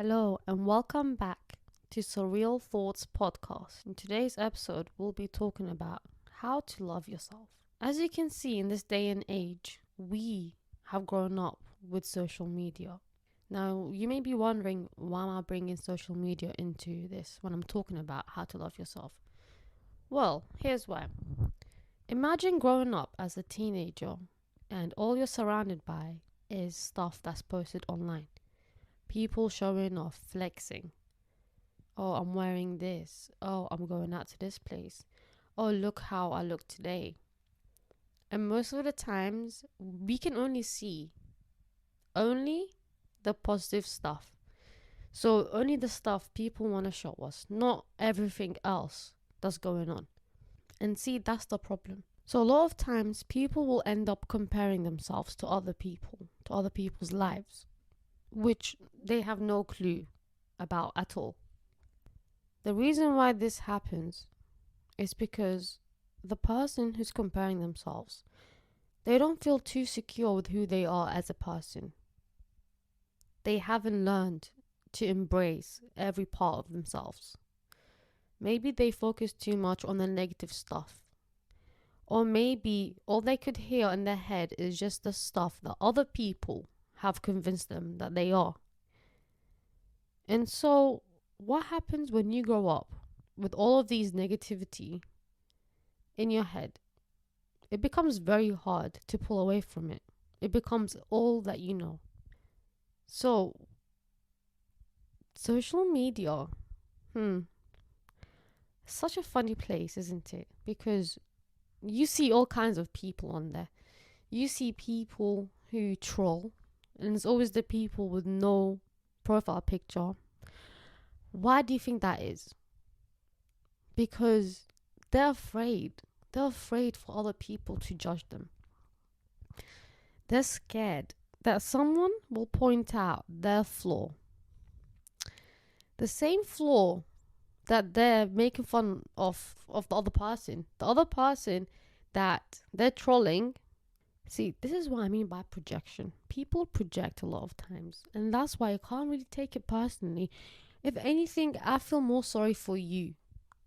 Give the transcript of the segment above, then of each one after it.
Hello and welcome back to Surreal Thoughtz Podcast. In today's episode, we'll be talking about how to love yourself. As you can see in this day and age, we have grown up with social media. Now, you may be wondering, why am I bringing social media into this when I'm talking about how to love yourself? Well, here's why. Imagine growing up as a teenager and all you're surrounded by is stuff that's posted online. People showing off, flexing. Oh, I'm wearing this. Oh, I'm going out to this place. Oh, look how I look today. And most of the times, we can only see the positive stuff. So only the stuff people want to show us, not everything else that's going on. And see, that's the problem. So a lot of times, people will end up comparing themselves to other people, to other people's lives, which they have no clue about at all. The reason why this happens is because the person who's comparing themselves, they don't feel too secure with who they are as a person. They haven't learned to embrace every part of themselves. Maybe they focus too much on the negative stuff. Or maybe all they could hear in their head is just the stuff that other people have convinced them that they are. And so what happens when you grow up with all of these negativity in your head? It becomes very hard to pull away from it. It becomes all that you know. So social media, such a funny place, isn't it? Because you see all kinds of people on there. You see people who troll, and it's always the people with no profile picture. Why do you think that is? Because they're afraid. They're afraid for other people to judge them. They're scared that someone will point out their flaw. The same flaw that they're making fun of the other person. The other person that they're trolling. See, this is what I mean by projection. People project a lot of times, and that's why I can't really take it personally. If anything, I feel more sorry for you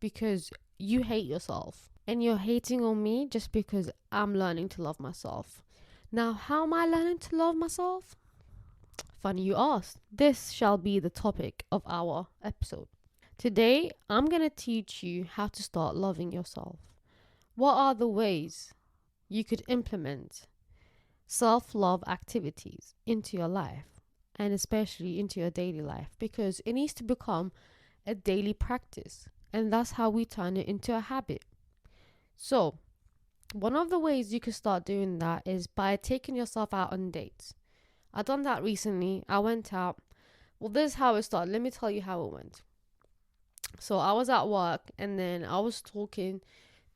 because you hate yourself and you're hating on me just because I'm learning to love myself. Now, how am I learning to love myself? Funny you asked. This shall be the topic of our episode. Today, I'm going to teach you how to start loving yourself. What are the ways you could implement self-love activities into your life, and especially into your daily life, because it needs to become a daily practice, and that's how we turn it into a habit. So one of the ways you can start doing that is by taking yourself out on dates. I've done that recently. I went out. Well, this is how it started. Let me tell you how it went. So I was at work, and then I was talking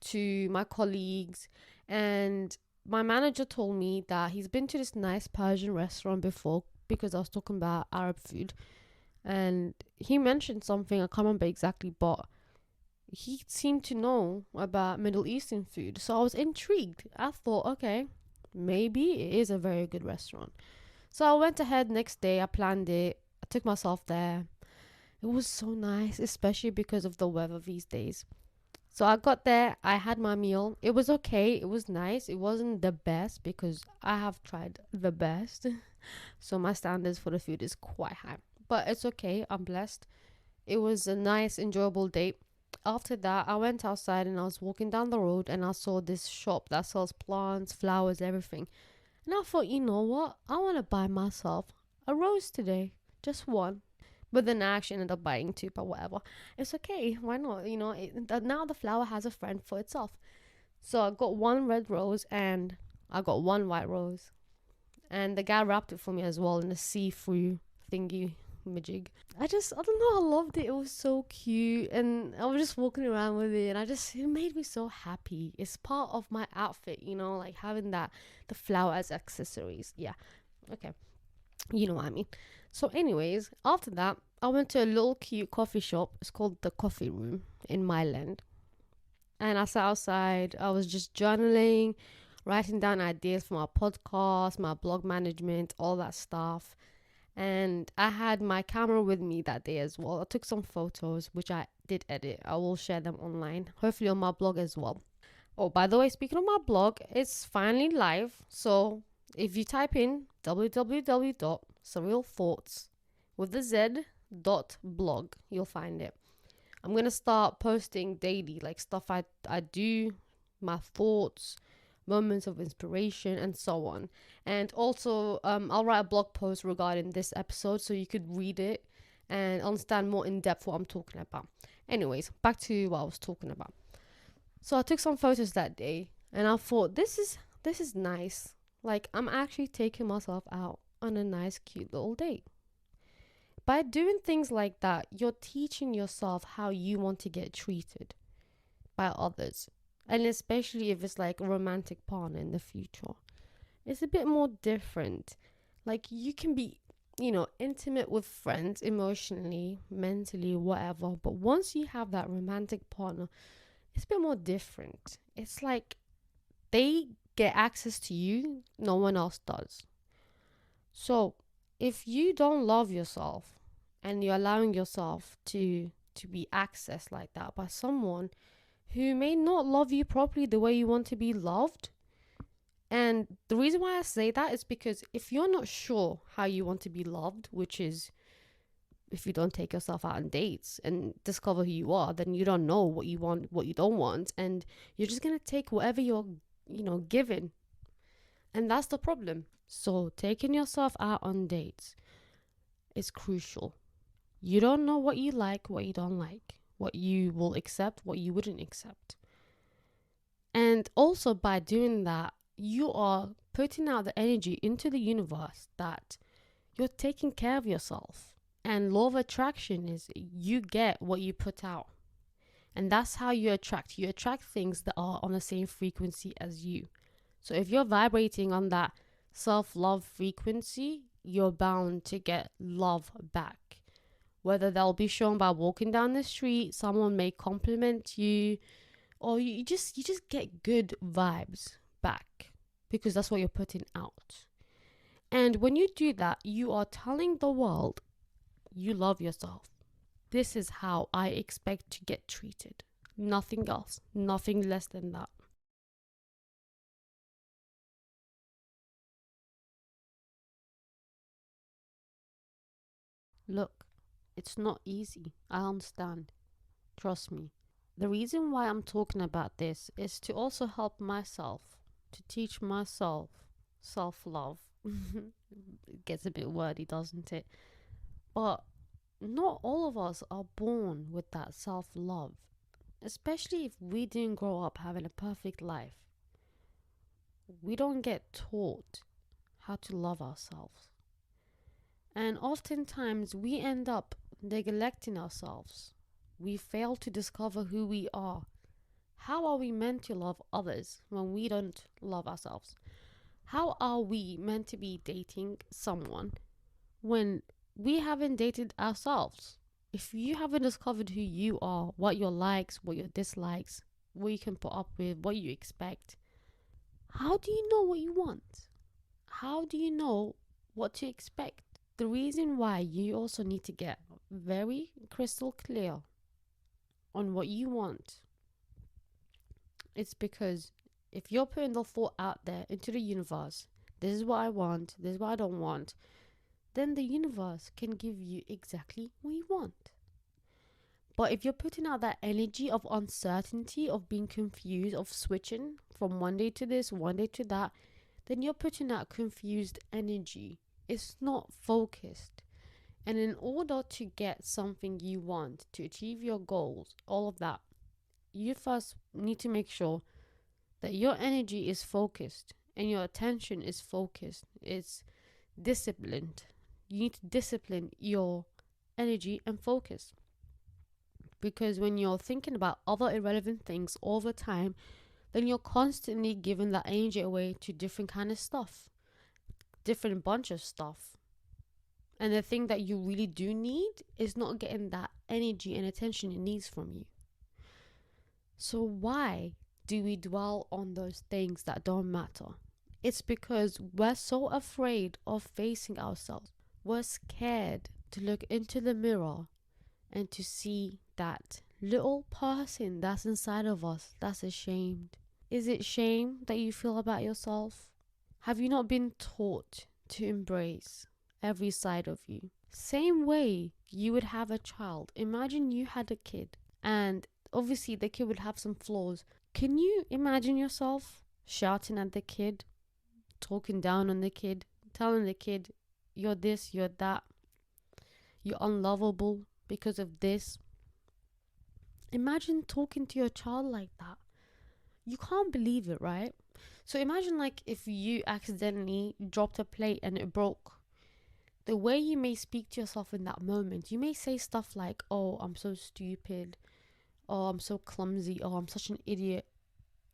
to my colleagues, and my manager told me that he's been to this nice Persian restaurant before, because I was talking about Arab food. And he mentioned something, I can't remember exactly, but he seemed to know about Middle Eastern food. So I was intrigued. I thought, okay, maybe it is a very good restaurant. So I went ahead next day, I planned it, I took myself there. It was so nice, especially because of the weather these days. So I got there, I had my meal. It was okay, it was nice. It wasn't the best because I have tried the best. So my standards for the food is quite high. But it's okay, I'm blessed. It was a nice, enjoyable date. After that, I went outside and I was walking down the road and I saw this shop that sells plants, flowers, everything. And I thought, you know what? I want to buy myself a rose today. Just one. But then I actually ended up buying two, but whatever. It's okay. Why not? Now the flower has a friend for itself. So I got one red rose and I got one white rose. And the guy wrapped it for me as well in a see-through thingy majig. I don't know, I loved it. It was so cute. And I was just walking around with it and it made me so happy. It's part of my outfit, like having the flower as accessories. Yeah. Okay. You know what I mean. So anyways, after that, I went to a little cute coffee shop. It's called the Coffee Room in Myland. And I sat outside. I was just journaling, writing down ideas for my podcast, my blog management, all that stuff. And I had my camera with me that day as well. I took some photos, which I did edit. I will share them online, hopefully on my blog as well. Oh, by the way, speaking of my blog, it's finally live. So if you type in www.surrealthoughtz with the Z blog, you'll find it. I'm going to start posting daily, like stuff I do, my thoughts, moments of inspiration, and so on. And also, I'll write a blog post regarding this episode so you could read it and understand more in depth what I'm talking about. Anyways, back to what I was talking about. So I took some photos that day and I thought, this is nice. Like, I'm actually taking myself out on a nice, cute little date. By doing things like that, you're teaching yourself how you want to get treated by others. And especially if it's like a romantic partner in the future. It's a bit more different. Like, you can be, intimate with friends emotionally, mentally, whatever. But once you have that romantic partner, it's a bit more different. It's like they get access to you, no one else does. So if you don't love yourself and you're allowing yourself to be accessed like that by someone who may not love you properly the way you want to be loved, and the reason why I say that is because if you're not sure how you want to be loved, which is if you don't take yourself out on dates and discover who you are, then you don't know what you want, what you don't want, and you're just going to take whatever you're, given. And that's the problem. So taking yourself out on dates is crucial. You don't know what you like, what you don't like, what you will accept, what you wouldn't accept. And also by doing that, you are putting out the energy into the universe that you're taking care of yourself. And law of attraction is you get what you put out. And that's how you attract. You attract things that are on the same frequency as you. So if you're vibrating on that self-love frequency, you're bound to get love back. Whether that'll be shown by walking down the street, someone may compliment you, or you just get good vibes back because that's what you're putting out. And when you do that, you are telling the world you love yourself. This is how I expect to get treated. Nothing else. Nothing less than that. Look, it's not easy. I understand. Trust me. The reason why I'm talking about this is to also help myself, to teach myself self-love. It gets a bit wordy, doesn't it? But not all of us are born with that self-love, especially if we didn't grow up having a perfect life. We don't get taught how to love ourselves. And oftentimes we end up neglecting ourselves. We fail to discover who we are. How are we meant to love others when we don't love ourselves? How are we meant to be dating someone when we haven't dated ourselves? If you haven't discovered who you are, what your likes, what your dislikes, what you can put up with, what you expect, how do you know what you want? How do you know what to expect? The reason why you also need to get very crystal clear on what you want, it's because if you're putting the thought out there into the universe, this is what I want, this is what I don't want, then the universe can give you exactly what you want. But if you're putting out that energy of uncertainty, of being confused, of switching from one day to this, one day to that, then you're putting out confused energy. It's not focused. And in order to get something you want, to achieve your goals, all of that, you first need to make sure that your energy is focused and your attention is focused. It's disciplined. You need to discipline your energy and focus. Because when you're thinking about other irrelevant things all the time, then you're constantly giving that energy away to different kind of stuff, different bunch of stuff. And the thing that you really do need is not getting that energy and attention it needs from you. So why do we dwell on those things that don't matter? It's because we're so afraid of facing ourselves. We're scared to look into the mirror and to see that little person that's inside of us that's ashamed. Is it shame that you feel about yourself? Have you not been taught to embrace every side of you? Same way you would have a child. Imagine you had a kid, and obviously the kid would have some flaws. Can you imagine yourself shouting at the kid, talking down on the kid, telling the kid, you're this, you're that, you're unlovable because of this? Imagine talking to your child like that. You can't believe it, right? So imagine like if you accidentally dropped a plate and it broke. The way you may speak to yourself in that moment, you may say stuff like, oh, I'm so stupid. Oh, I'm so clumsy. Oh, I'm such an idiot.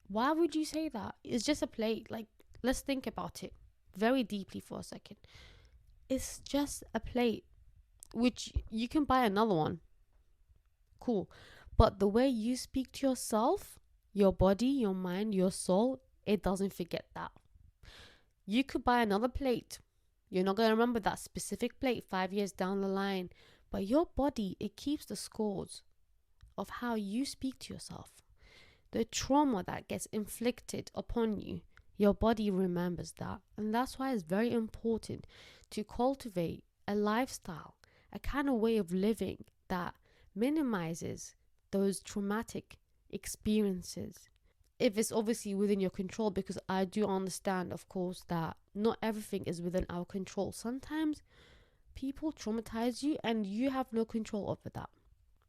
Why would you say that? It's just a plate. Like, let's think about it very deeply for a second. It's just a plate, which you can buy another one. Cool. But the way you speak to yourself, your body, your mind, your soul, it doesn't forget that. You could buy another plate. You're not going to remember that specific plate 5 years down the line. But your body, it keeps the scores of how you speak to yourself. The trauma that gets inflicted upon you, your body remembers that. And that's why it's very important to cultivate a lifestyle, a kind of way of living that minimizes those traumatic experiences. If it's obviously within your control, because I do understand, of course, that not everything is within our control. Sometimes people traumatize you and you have no control over that.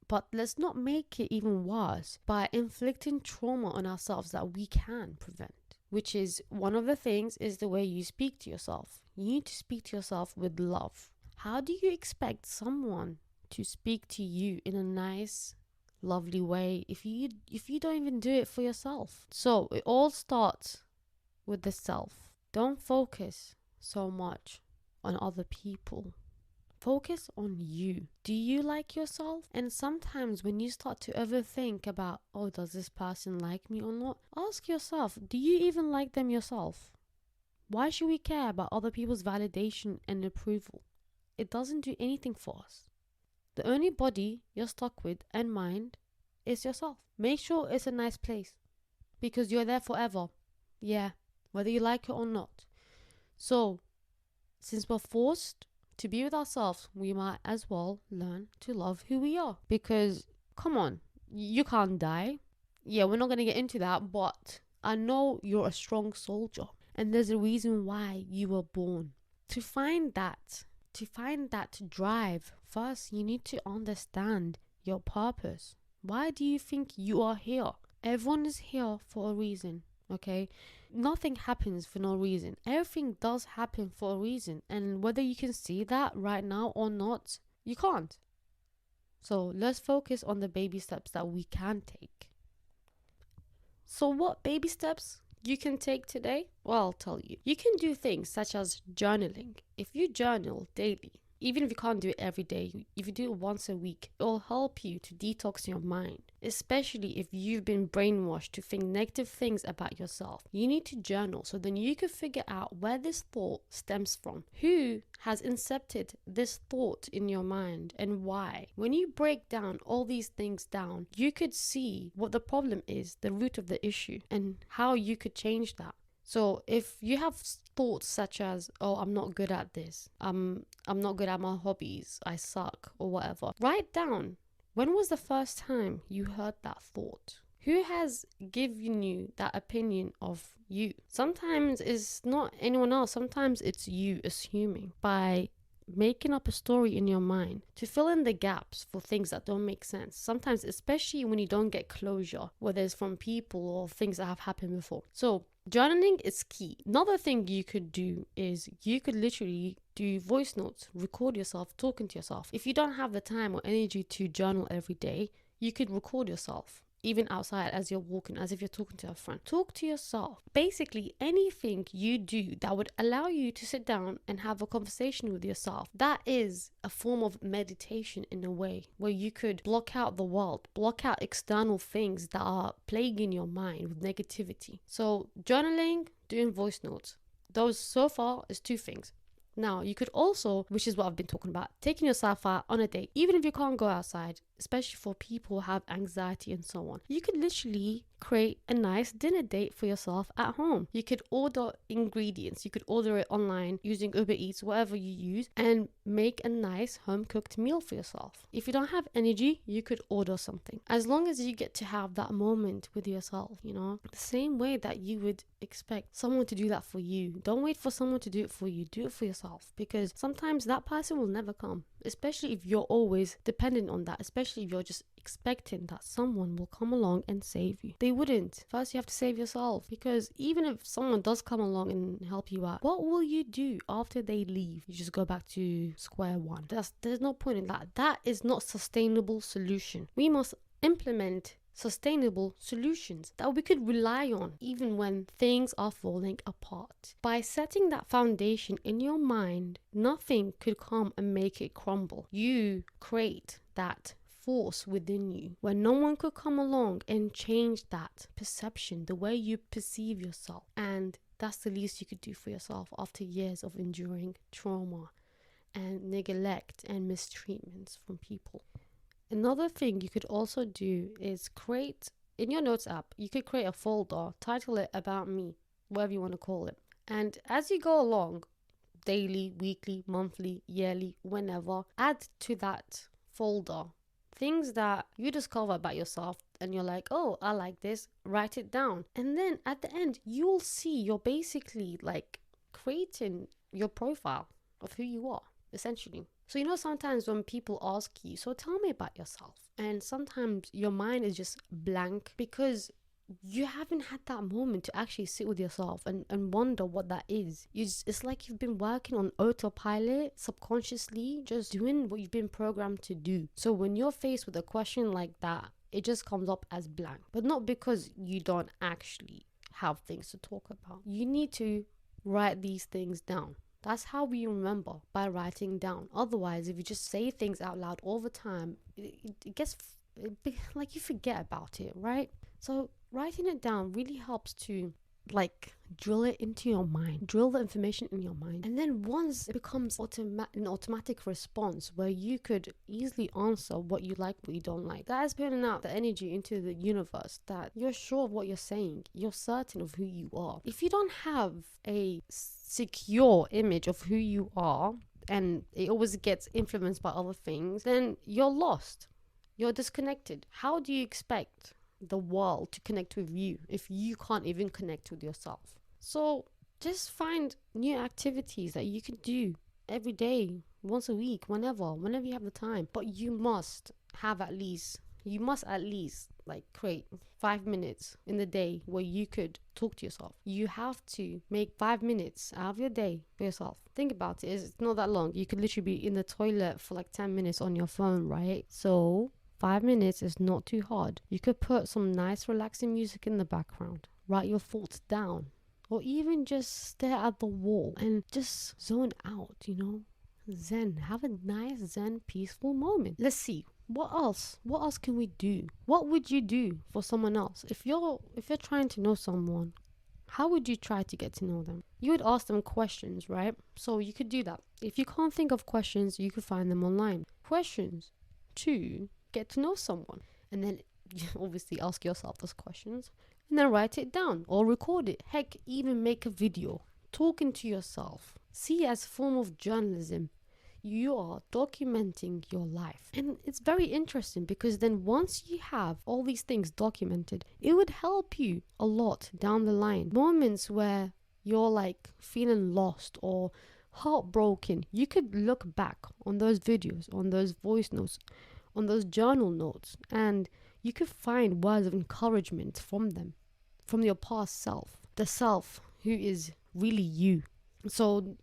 But let's not make it even worse by inflicting trauma on ourselves that we can prevent, which is one of the things is the way you speak to yourself. You need to speak to yourself with love. How do you expect someone to speak to you in a nice, lovely way if you don't even do it for yourself? So it all starts with the self. Don't focus so much on other people. Focus on you. Do you like yourself? And sometimes when you start to overthink about, oh, does this person like me or not? Ask yourself, do you even like them yourself? Why should we care about other people's validation and approval? It doesn't do anything for us. The only body you're stuck with and mind is yourself. Make sure it's a nice place because you're there forever. Yeah, whether you like it or not. So, since we're forced to be with ourselves, we might as well learn to love who we are. Because, come on, you can't die. Yeah, we're not going to get into that, but I know you're a strong soldier. And there's a reason why you were born. To find that drive, first you need to understand your purpose. Why do you think you are here? Everyone is here for a reason, okay? Nothing happens for no reason. Everything does happen for a reason. And whether you can see that right now or not, you can't. So let's focus on the baby steps that we can take. So what baby steps you can take today? Well, I'll tell you. You can do things such as journaling. If you journal daily, even if you can't do it every day, if you do it once a week, it will help you to detox your mind, especially if you've been brainwashed to think negative things about yourself. You need to journal so then you can figure out where this thought stems from, who has incepted this thought in your mind and why. When you break down all these things down, you could see what the problem is, the root of the issue, and how you could change that. So if you have thoughts such as, oh, I'm not good at this, I'm not good at my hobbies, I suck, or whatever, write down, when was the first time you heard that thought? Who has given you that opinion of you? Sometimes it's not anyone else, sometimes it's you assuming by making up a story in your mind to fill in the gaps for things that don't make sense. Sometimes, especially when you don't get closure, whether it's from people or things that have happened before. So journaling is key. Another thing you could do is you could literally do voice notes, record yourself talking to yourself. If you don't have the time or energy to journal every day, you could record yourself even outside as you're walking, as if you're talking to a friend. Talk to yourself. Basically, anything you do that would allow you to sit down and have a conversation with yourself, that is a form of meditation in a way, where you could block out the world, block out external things that are plaguing your mind with negativity. So journaling, doing voice notes, those so far is two things. Now, you could also, which is what I've been talking about, taking yourself out on a date, even if you can't go outside, especially for people who have anxiety and so on. You could literally create a nice dinner date for yourself at home. You could order ingredients. You could order it online using Uber Eats, whatever you use, and make a nice home-cooked meal for yourself. If you don't have energy, you could order something. As long as you get to have that moment with yourself, the same way that you would expect someone to do that for you. Don't wait for someone to do it for you. Do it for yourself, because sometimes that person will never come, especially if you're always dependent on that, especially if you're just expecting that someone will come along and save you. They wouldn't. First, you have to save yourself, because even if someone does come along and help you out, what will you do after they leave? You just go back to square one. There's no point in that. That is not sustainable solution. We must implement sustainable solutions that we could rely on even when things are falling apart. By setting that foundation in your mind, nothing could come and make it crumble. You create that force within you where no one could come along and change that perception, the way you perceive yourself. And that's the least you could do for yourself after years of enduring trauma and neglect and mistreatments from people. Another thing you could also do is create, in your notes app, you could create a folder, title it About Me, whatever you want to call it. And as you go along, daily, weekly, monthly, yearly, whenever, add to that folder things that you discover about yourself and you're like, oh, I like this, write it down. And then at the end, you'll see you're basically like creating your profile of who you are, essentially. So, sometimes when people ask you, so tell me about yourself, and sometimes your mind is just blank because you haven't had that moment to actually sit with yourself and wonder what that is. It's like you've been working on autopilot subconsciously, just doing what you've been programmed to do. So when you're faced with a question like that, it just comes up as blank, but not because you don't actually have things to talk about. You need to write these things down. That's how we remember, by writing down. Otherwise, if you just say things out loud all the time, it gets like you forget about it, right? So writing it down really helps to drill it into your mind, drill the information in your mind. And then once it becomes an automatic response where you could easily answer what you like, what you don't like, that is putting out the energy into the universe that you're sure of what you're saying, you're certain of who you are. If you don't have a secure image of who you are, and it always gets influenced by other things, then you're lost, you're disconnected. How do you expect the world to connect with you if you can't even connect with yourself? So just find new activities that you can do every day, once a week, whenever you have the time. But you must at least create 5 minutes in the day where you could talk to yourself. You have to make 5 minutes out of your day for yourself. Think about it. It's not that long. You could literally be in the toilet for 10 minutes on your phone, right? So 5 minutes is not too hard. You could put some nice relaxing music in the background, write your thoughts down, or even just stare at the wall and just zone out, Zen. Have a nice Zen peaceful moment. Let's see. What else can we do? What would you do for someone else? If you're trying to know someone, how would you try to get to know them? You would ask them questions, right? So you could do that. If you can't think of questions, you could find them online. Questions to get to know someone. And then you obviously ask yourself those questions and then write it down or record it. Heck, even make a video talking to yourself. See it as a form of journalism. You are documenting your life. And it's very interesting because then once you have all these things documented, it would help you a lot down the line. Moments where you're feeling lost or heartbroken, you could look back on those videos, on those voice notes, on those journal notes, and you could find words of encouragement from them, from your past self, the self who is really you. So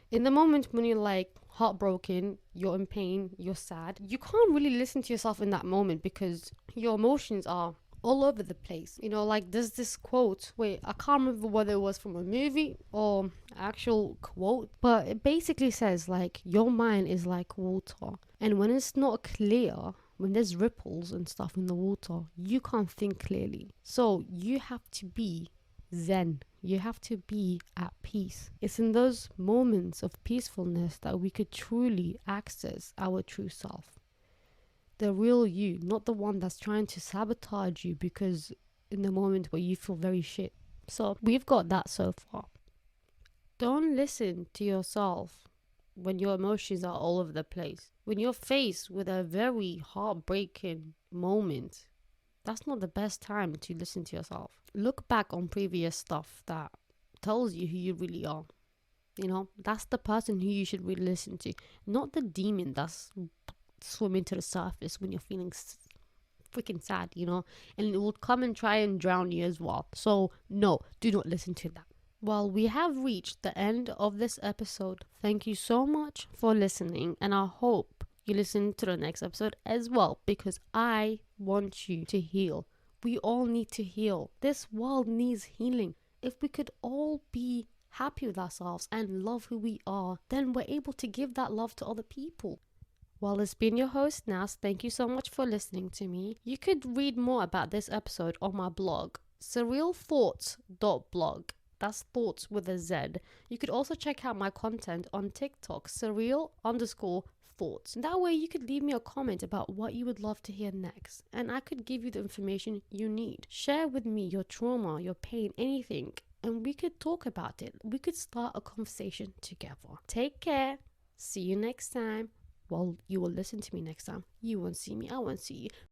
in the moment when you're heartbroken, you're in pain, you're sad, you can't really listen to yourself in that moment because your emotions are all over the place. There's this quote, I can't remember whether it was from a movie or actual quote, but it basically says your mind is like water, and when it's not clear, when there's ripples and stuff in the water, you can't think clearly. So you have to be zen. You have to be at peace. It's in those moments of peacefulness that we could truly access our true self. The real you, not the one that's trying to sabotage you because in the moment where you feel very shit. So we've got that so far. Don't listen to yourself when your emotions are all over the place. When you're faced with a very heartbreaking moment, that's not the best time to listen to yourself. Look back on previous stuff that tells you who you really are. That's the person who you should really listen to, not the demon that's swimming to the surface when you're feeling freaking sad, and it will come and try and drown you as well. So, no, do not listen to that. Well, we have reached the end of this episode. Thank you so much for listening, and I hope you listen to the next episode as well, because I want you to heal. We all need to heal. This world needs healing. If we could all be happy with ourselves and love who we are, then we're able to give that love to other people. Well, it's been your host, Nas. Thank you so much for listening to me. You could read more about this episode on my blog, surrealthoughtz.blog. That's thoughts with a Z. You could also check out my content on TikTok, surreal_thoughts. That way you could leave me a comment about what you would love to hear next, and I could give you the information you need. Share with me your trauma, your pain, anything, and we could talk about it. We could start a conversation together. Take care. See you next time. Well, you will listen to me next time. You won't see me, I won't see you.